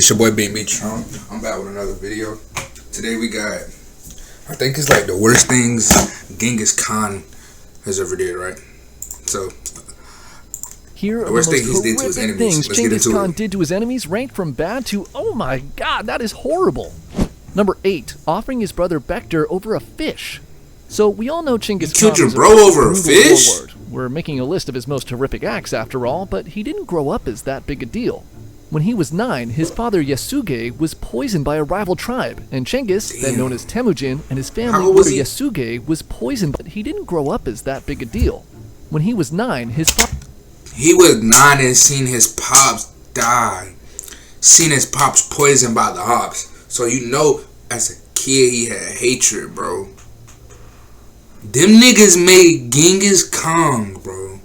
It's your boy Binkbetrim. I'm back with another video. Today we got, I think it's like the worst things Genghis Khan has ever did, right? So, here are the worst the thing most he did to his horrific enemies. things Let's get Genghis into Khan it. did to his enemies, ranked from bad to, oh my god, that is horrible. Number 8, offering his brother Bektir over a fish. So we all know Genghis You killed Khan your was bro over a brutal fish? warlord. We're making a list of his most horrific acts after all, but he didn't grow up as that big a deal. When he was 9, his father Yasuge was poisoned by a rival tribe, and Genghis, then known as Temujin, and his family How old was under he? Yasuge was poisoned, but he didn't grow up as that big a deal. When he was 9, He was 9 and seen his pops die. Seen his pops poisoned by the hops. So you know, as a kid, he had hatred, bro. Them niggas made Genghis Khan, bro.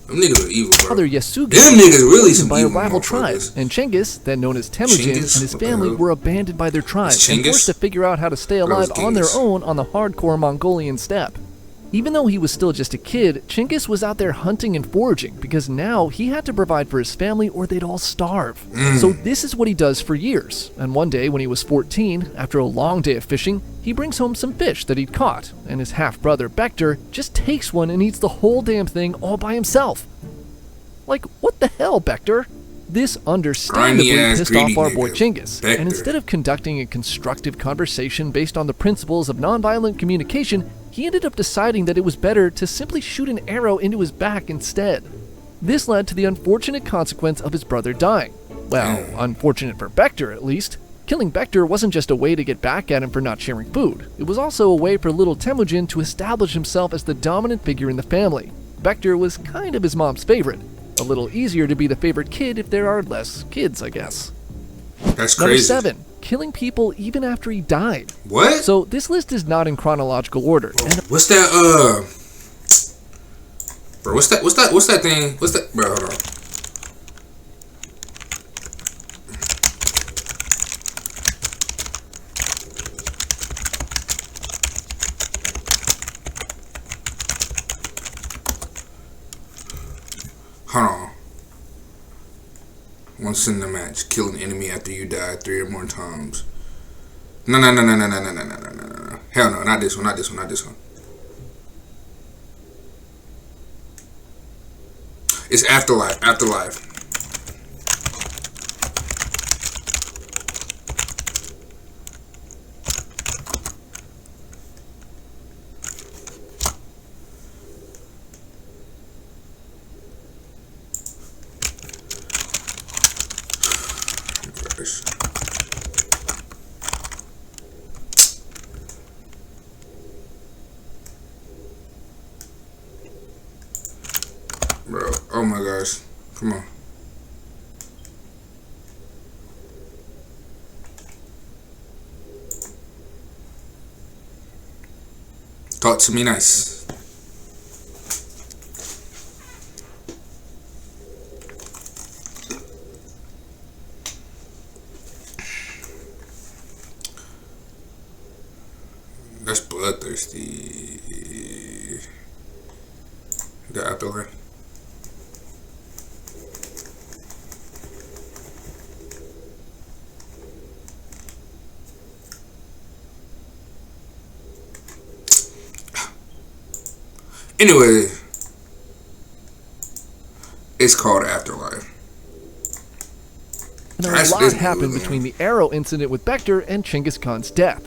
Them niggas are evil, bro. father Yasuge Them niggas really was some poisoned by a evil rival tribe, motherfuckers. and Genghis, then known as Temujin, Genghis? and his What the family hell? were abandoned by their tribe It's and Genghis? forced to figure out how to stay That was alive on their Genghis. own on the hardcore Mongolian steppe. Even though he was still just a kid, Genghis was out there hunting and foraging because now he had to provide for his family or they'd all starve. So this is what he does for years, and one day when he was 14, after a long day of fishing, he brings home some fish that he'd caught, and his half-brother Bektir just takes one and eats the whole damn thing all by himself. Like, what the hell, Bektir? This understandably Grimy-ass, pissed greedy off our boy nigga, Genghis, Bektir. and instead of conducting a constructive conversation based on the principles of nonviolent communication, he ended up deciding that it was better to simply shoot an arrow into his back instead. This led to the unfortunate consequence of his brother dying. Well, unfortunate for Bektir at least. Killing Bektir wasn't just a way to get back at him for not sharing food. It was also a way for little Temujin to establish himself as the dominant figure in the family. Bektir was kind of his mom's favorite. A little easier to be the favorite kid if there are less kids, I guess. That's Number crazy. 7. Killing people even after he died. What? So this list is not in chronological order. And What's that? Bro, what's that thing? What's that? Bro, hold on. Hold on. Once in the match, kill an enemy after you die 3 or more times. No. Hell no, not this one. It's Afterlife. Bro, oh my gosh. Come on. Talk to me nice. That's bloodthirsty. The afterlife. Anyway, it's called Afterlife. a That's lot this happened movie, between the arrow incident with Bektir and Genghis Khan's death.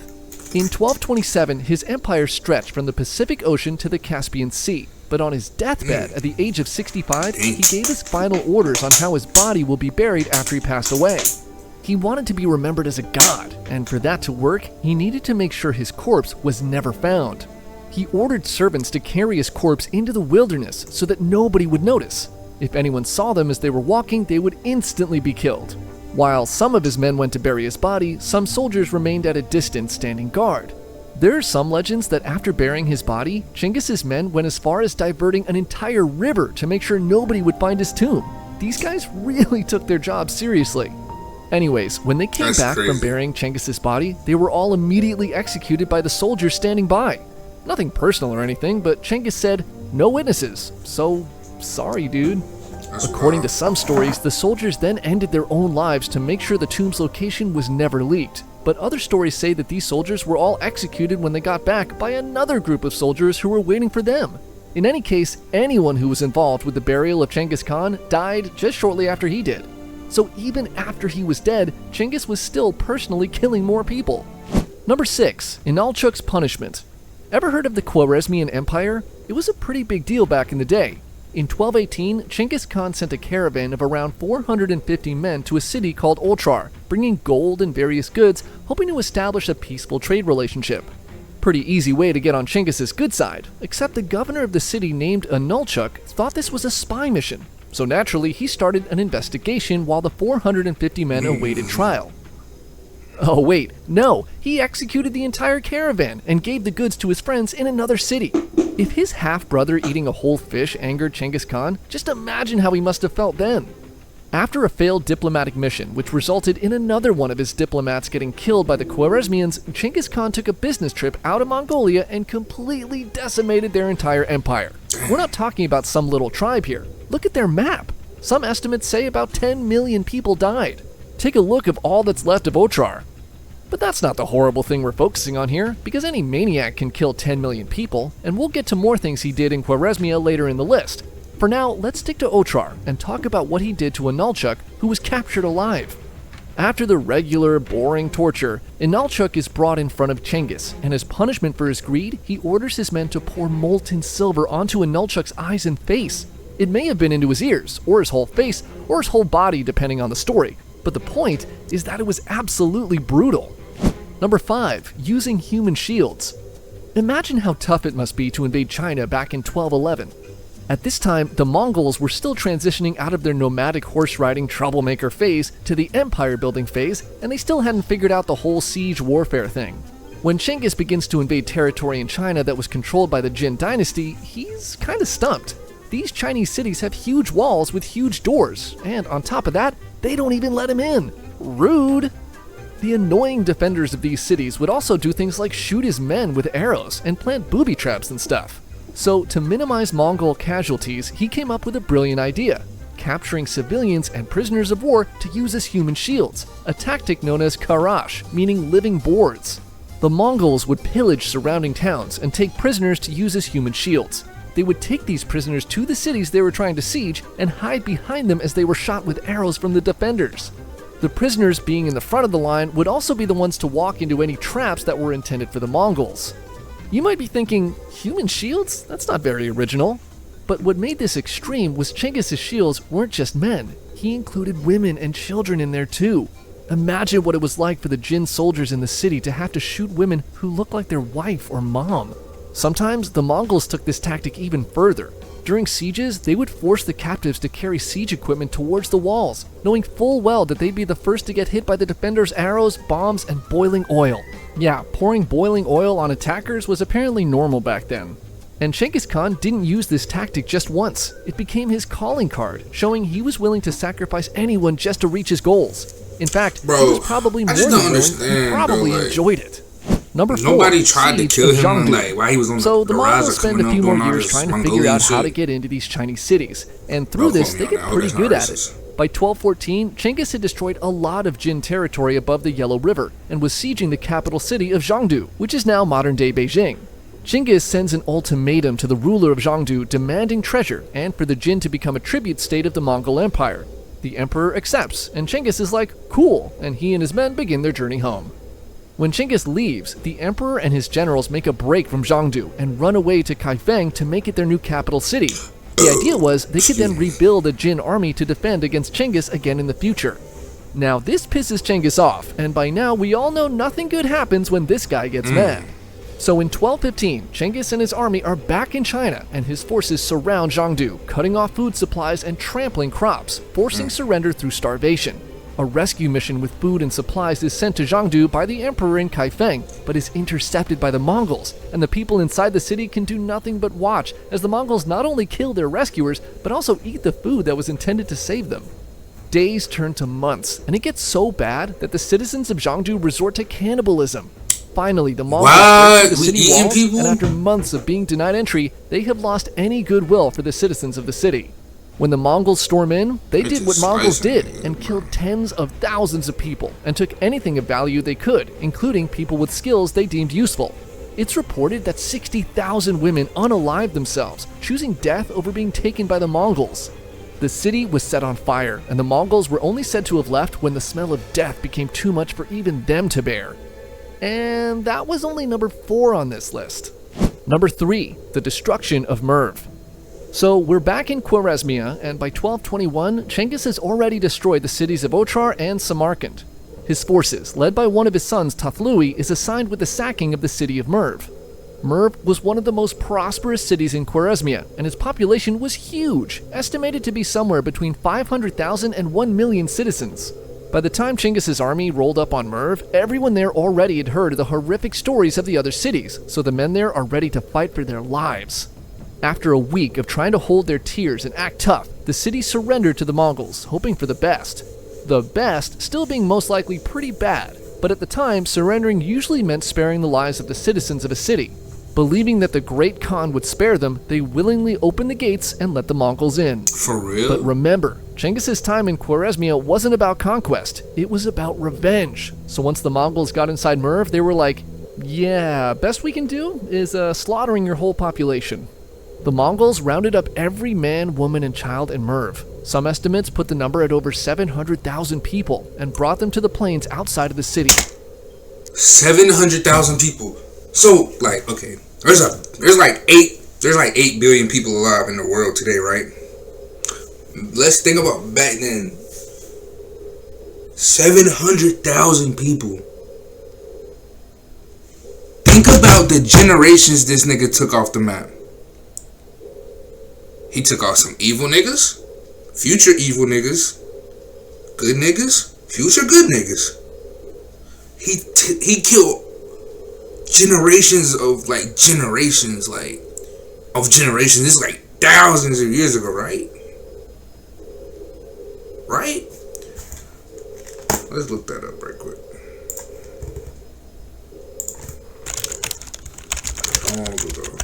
In 1227, his empire stretched from the Pacific Ocean to the Caspian Sea. But on his deathbed, at the age of 65, he gave his final orders on how his body will be buried after he passed away. He wanted to be remembered as a god, and for that to work, he needed to make sure his corpse was never found. He ordered servants to carry his corpse into the wilderness so that nobody would notice. If anyone saw them as they were walking, they would instantly be killed. While some of his men went to bury his body, some soldiers remained at a distance standing guard. There are some legends that after burying his body, Genghis's men went as far as diverting an entire river to make sure nobody would find his tomb. These guys really took their job seriously. Anyways, when they came back from burying Genghis's body, they were all immediately executed by the soldiers standing by. Nothing personal or anything, but Genghis said, "No witnesses, so sorry, dude." That's According wild. to some stories, the soldiers then ended their own lives to make sure the tomb's location was never leaked. But other stories say that these soldiers were all executed when they got back by another group of soldiers who were waiting for them. In any case, anyone who was involved with the burial of Genghis Khan died just shortly after he did. So even after he was dead, Genghis was still personally killing more people. Number 6. Inalchuk's punishment. Ever heard of the Khwarezmian Empire? It was a pretty big deal back in the day. In 1218, Genghis Khan sent a caravan of around 450 men to a city called Otrar, bringing gold and various goods, hoping to establish a peaceful trade relationship. Pretty easy way to get on Cengiz's good side, except the governor of the city named Inalchuk thought this was a spy mission. So naturally, he started an investigation while the 450 men awaited trial. Oh wait, no, he executed the entire caravan and gave the goods to his friends in another city. If his half-brother eating a whole fish angered Genghis Khan, just imagine how he must have felt then. After a failed diplomatic mission, which resulted in another one of his diplomats getting killed by the Khwarezmians, Genghis Khan took a business trip out of Mongolia and completely decimated their entire empire. We're not talking about some little tribe here. Look at their map. Some estimates say about 10 million people died. Take a look of all that's left of Otrar. But that's not the horrible thing we're focusing on here, because any maniac can kill 10 million people, and we'll get to more things he did in Khwarezmia later in the list. For now, let's stick to Otrar and talk about what he did to Inalchuk, who was captured alive. After the regular, boring torture, Inalchuk is brought in front of Genghis, and as punishment for his greed, he orders his men to pour molten silver onto Inalchuk's eyes and face. It may have been into his ears, or his whole face, or his whole body depending on the story, but the point is that it was absolutely brutal. Number 5. Using human shields. Imagine how tough it must be to invade China back in 1211. At this time, the Mongols were still transitioning out of their nomadic horse-riding troublemaker phase to the empire-building phase, and they still hadn't figured out the whole siege warfare thing. When Genghis begins to invade territory in China that was controlled by the Jin dynasty, he's kinda stumped. These Chinese cities have huge walls with huge doors, and on top of that, they don't even let him in. Rude! The annoying defenders of these cities would also do things like shoot his men with arrows and plant booby traps and stuff. So, to minimize Mongol casualties, he came up with a brilliant idea: capturing civilians and prisoners of war to use as human shields, a tactic known as karash, meaning living boards. The Mongols would pillage surrounding towns and take prisoners to use as human shields. They would take these prisoners to the cities they were trying to siege and hide behind them as they were shot with arrows from the defenders. The prisoners being in the front of the line would also be the ones to walk into any traps that were intended for the Mongols. You might be thinking, human shields? That's not very original. But what made this extreme was Cengiz's shields weren't just men. He included women and children in there too. Imagine what it was like for the Jin soldiers in the city to have to shoot women who looked like their wife or mom. Sometimes the Mongols took this tactic even further. During sieges, they would force the captives to carry siege equipment towards the walls, knowing full well that they'd be the first to get hit by the defenders' arrows, bombs, and boiling oil. Yeah, pouring boiling oil on attackers was apparently normal back then. And Genghis Khan didn't use this tactic just once. It became his calling card, showing he was willing to sacrifice anyone just to reach his goals. In fact, he was probably more than willing, he probably enjoyed it. Number 4, nobody tried to kill him Zhangdu. while he was on So the the rise Mongols of spend coming a up few more doing all years this trying to Mongolian figure out how to shit. get into these Chinese cities, and through this they get pretty good at it. By 1214, Genghis had destroyed a lot of Jin territory above the Yellow River and was sieging the capital city of Zhangdu, which is now modern-day Beijing. Genghis sends an ultimatum to the ruler of Zhangdu demanding treasure and for the Jin to become a tribute state of the Mongol Empire. The emperor accepts, and Genghis is like, cool, and he and his men begin their journey home. When Genghis leaves, the emperor and his generals make a break from Zhangdu and run away to Kaifeng to make it their new capital city. The idea was they could then rebuild a Jin army to defend against Genghis again in the future. Now this pisses Genghis off, and by now we all know nothing good happens when this guy gets mad. So in 1215, Genghis and his army are back in China, and his forces surround Zhangdu, cutting off food supplies and trampling crops, forcing surrender through starvation. A rescue mission with food and supplies is sent to Zhangdu by the emperor in Kaifeng, but is intercepted by the Mongols, and the people inside the city can do nothing but watch as the Mongols not only kill their rescuers, but also eat the food that was intended to save them. Days turn to months, and it gets so bad that the citizens of Zhangdu resort to cannibalism. Finally, the Mongols break through the city walls, and after months of being denied entry, they have lost any goodwill for the citizens of the city. When the Mongols storm in, they did what just Mongols slicing did niggas, and bro. killed tens of thousands of people and took anything of value they could, including people with skills they deemed useful. It's reported that 60,000 women unalived themselves, choosing death over being taken by the Mongols. The city was set on fire, and the Mongols were only said to have left when the smell of death became too much for even them to bear. And that was only number 4 on this list. Number 3, the destruction of Merv. So we're back in Khwarezmia, and by 1221, Genghis has already destroyed the cities of Ochar and Samarkand. His forces, led by one of his sons, Tathlui, is assigned with the sacking of the city of Merv. Merv was one of the most prosperous cities in Khwarezmia, and its population was huge, estimated to be somewhere between 500,000 and 1 million citizens. By the time Chengis's army rolled up on Merv, everyone there already had heard of the horrific stories of the other cities, so the men there are ready to fight for their lives. After a week of trying to hold their tears and act tough, the city surrendered to the Mongols, hoping for the best. The best still being most likely pretty bad, but at the time, surrendering usually meant sparing the lives of the citizens of a city. Believing that the Great Khan would spare them, they willingly opened the gates and let the Mongols in. For real? But remember, Chengis's time in Khwarezmia wasn't about conquest, it was about revenge. So once the Mongols got inside Merv, they were like, yeah, best we can do is slaughtering your whole population. The Mongols rounded up every man, woman, and child in Merv. Some estimates put the number at over 700,000 people and brought them to the plains outside of the city. 700,000 people. So, like, okay, there's like 8 billion people alive in the world today, right? Let's think about back then. 700,000 people. Think about the generations this nigga took off the map. He took off some evil niggas, future evil niggas, good niggas, future good niggas. He killed generations of generations. This is like thousands of years ago, right? Right? Let's look that up right quick. How long ago?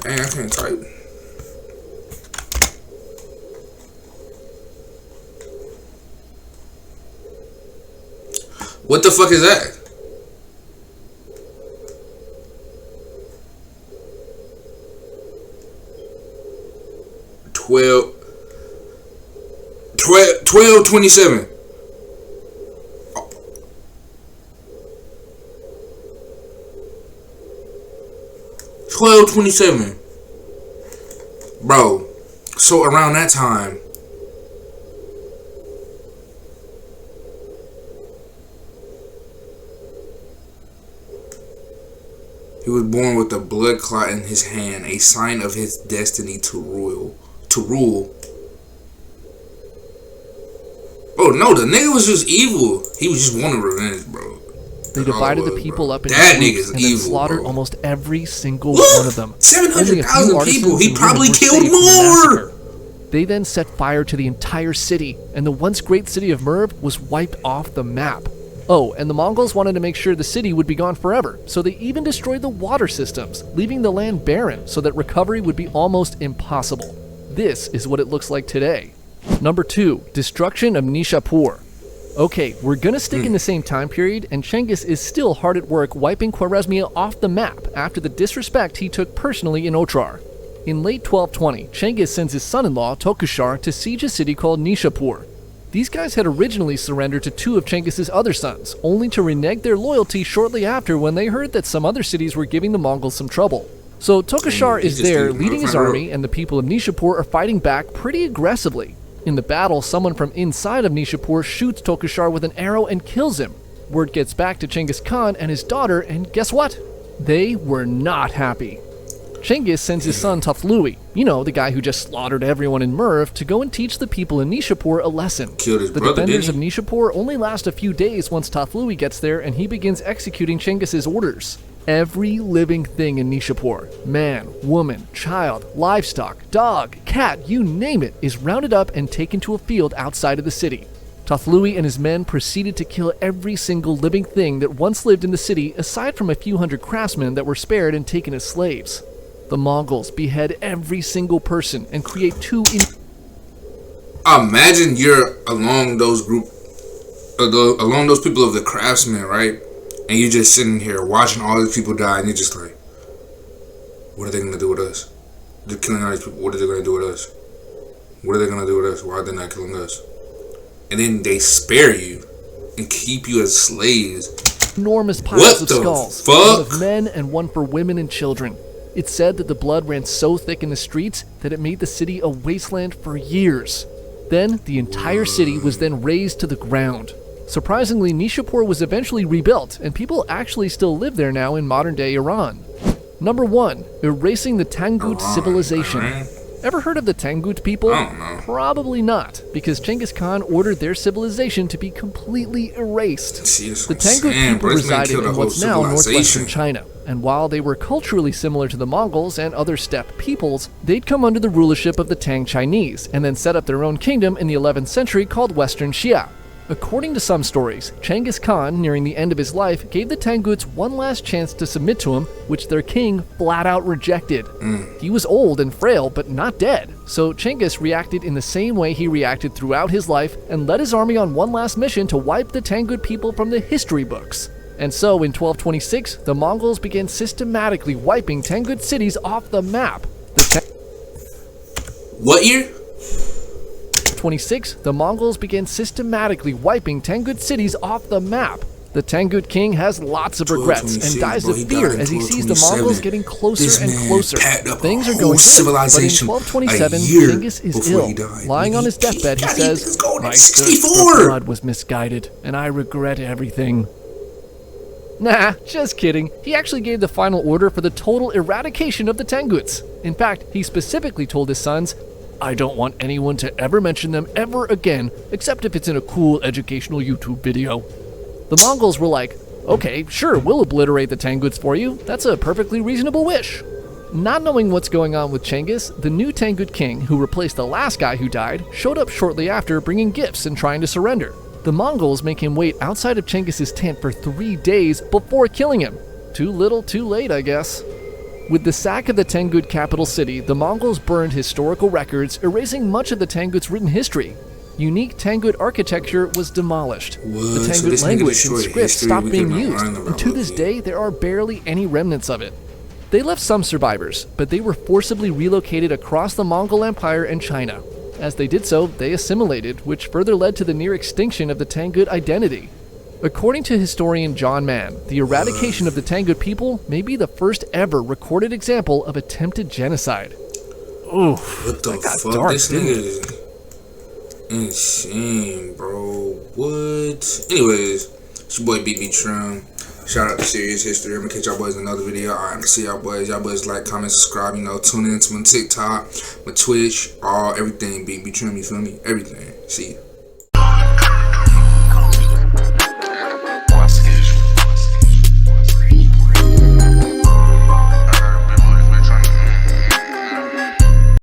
Dang, I can't type. What the fuck is that? Twelve 27. 1227. Bro, so around that time, he was born with a blood clot in his hand, a sign of his destiny to rule. Oh no, the nigga was just evil. He was just wanting revenge, bro. They divided the people up into that groups nigga's and then evil, slaughtered bro. almost every single one of them. 700,000 people. He probably killed more. more. They then set fire to the entire city, and the once great city of Merv was wiped off the map. Oh, and the Mongols wanted to make sure the city would be gone forever, so they even destroyed the water systems, leaving the land barren so that recovery would be almost impossible. This is what it looks like today. Number 2, destruction of Nishapur. Okay, we're gonna stick in the same time period, and Genghis is still hard at work wiping Khwarezmia off the map after the disrespect he took personally in Ochar. In late 1220, Genghis sends his son-in-law, Tokushar, to siege a city called Nishapur. These guys had originally surrendered to 2 of Chengis's other sons, only to renege their loyalty shortly after when they heard that some other cities were giving the Mongols some trouble. So Tokushar is there leading his army, and the people of Nishapur are fighting back pretty aggressively. In the battle, someone from inside of Nishapur shoots Tokushar with an arrow and kills him. Word gets back to Genghis Khan and his daughter, and guess what? They were not happy. Genghis sends his son Tathlui, the guy who just slaughtered everyone in Merv, to go and teach the people in Nishapur a lesson. Killed his the brother, defenders of didn't he? Nishapur only last a few days once Tathlui gets there and he begins executing Chengis's orders. Every living thing in Nishapur, man, woman, child, livestock, dog, cat, you name it, is rounded up and taken to a field outside of the city. Tathlui and his men proceeded to kill every single living thing that once lived in the city, aside from a few hundred craftsmen that were spared and taken as slaves. The Mongols behead every single person and create Imagine you're along those along those people of the craftsmen, right? And you're just sitting here watching all these people die, and you're just like, what are they gonna do with us? They're killing all these people. What are they gonna do with us? What are they gonna do with us? Why are they not killing us? And then they spare you and keep you as slaves. Enormous piles of skulls, one fuck? of men and one for women and children. It's said that the blood ran so thick in the streets that it made the city a wasteland for years. Then, the entire city was then razed to the ground. Surprisingly, Nishapur was eventually rebuilt, and people actually still live there now in modern-day Iran. Number 1. Erasing the Tangut civilization. Man. Ever heard of the Tangut people? I don't know. Probably not, because Genghis Khan ordered their civilization to be completely erased. See, The Tangut people resided in what's now northwestern China, and while they were culturally similar to the Mongols and other steppe peoples, they'd come under the rulership of the Tang Chinese, and then set up their own kingdom in the 11th century called Western Xia. According to some stories, Genghis Khan, nearing the end of his life, gave the Tanguts one last chance to submit to him, which their king flat out rejected. He was old and frail, but not dead, so Genghis reacted in the same way he reacted throughout his life and led his army on one last mission to wipe the Tangut people from the history books. And so, in 1226, the Mongols began systematically wiping Tangut cities off the map. What year? 26, the Mongols began systematically wiping Tangut cities off the map. The Tangut king has lots of regrets and dies of fear as he sees the Mongols getting closer and closer. Things are going good, but in 1227, Genghis is ill. Lying on his deathbed, he says, "My thirst for blood was misguided, and I regret everything." Nah, just kidding. He actually gave the final order for the total eradication of the Tanguts. In fact, he specifically told his sons, "I don't want anyone to ever mention them ever again, except if it's in a cool educational YouTube video." The Mongols were like, "Okay, sure, we'll obliterate the Tanguts for you. That's a perfectly reasonable wish." Not knowing what's going on with Genghis, the new Tangut king, who replaced the last guy who died, showed up shortly after bringing gifts and trying to surrender. The Mongols make him wait outside of Genghis's tent for 3 days before killing him. Too little, too late, I guess. With the sack of the Tangut capital city, the Mongols burned historical records, erasing much of the Tanguts' written history. Unique Tangut architecture was demolished. The Tangut language and script stopped being used, and to this day there are barely any remnants of it. They left some survivors, but they were forcibly relocated across the Mongol Empire and China. As they did so, they assimilated, which further led to the near extinction of the Tangut identity. According to historian John Mann, the eradication of the Tangut people may be the first ever recorded example of attempted genocide. Oof, What the that got fuck? dark, This didn't nigga it? is insane, bro. What? Anyways, it's your boy Binkbetrim. Shout out to Serious History. I'm gonna catch y'all boys in another video. Alright, see y'all boys. Y'all boys like, comment, subscribe. You know, tune in to my TikTok, my Twitch, everything. Binkbetrim, you feel me? Everything. See ya.